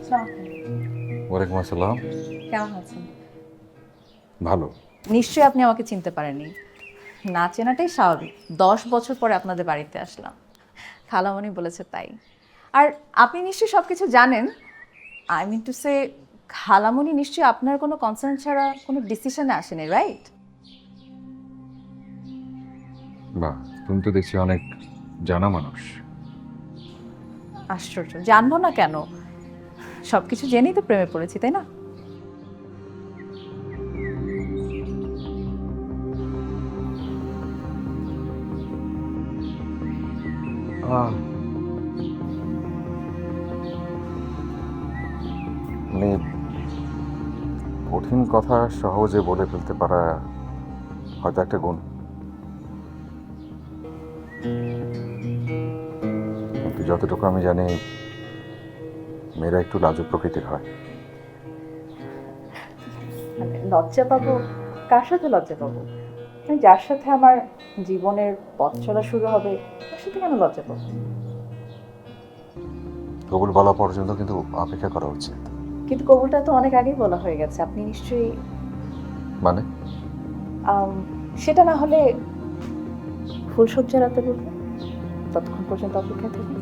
ওয়ালাইকুম আসসালাম। কেমন আছেন? ভালো। নিশ্চয়ই আপনি আমাকে চিনতে পারেননি। না চেনাটাই স্বাভাবিক। 10 বছর পরে আপনাদের বাড়িতে আসলাম। খালামণি বলেছে তাই। আর আপনি নিশ্চয়ই সবকিছু জানেন। আই মিন টু সে, খালামণি নিশ্চয়ই আপনার কোনো কনসার্ন ছাড়া কোনো ডিসিশনে আসেনি, রাইট? বাহ, তুমি তো দেখছি অনেক জানা মানুষ। আশ্চর্য, জানবো না কেন? সবকিছু জেনেই তো প্রেমে পড়েছি, তাই না? আহ, মানে কঠিন কথা সহজে বলে ফেলতে পারা হয়তো একটা গুণ, কিন্তু যতটুকু আমি জানি মেয়েরা একটু লাজুক প্রকৃতির হয়। মানে লজ্জা পাবো? কার সাথে লজ্জা পাবো? মানে যার সাথে আমার জীবনের পথ চলা শুরু হবে তার সাথে কেন লজ্জা পাবো? কবুল বলা পর্যন্ত কিন্তু অপেক্ষা করা উচিত। কিন্তু কবুলটা তো অনেক আগেই বলা হয়ে গেছে, আপনি নিশ্চয়ই মানে আম, সেটা না হলে ফুলসজ্জা রাতে বলবেন, ততক্ষণ পর্যন্ত অপেক্ষা থাকবে।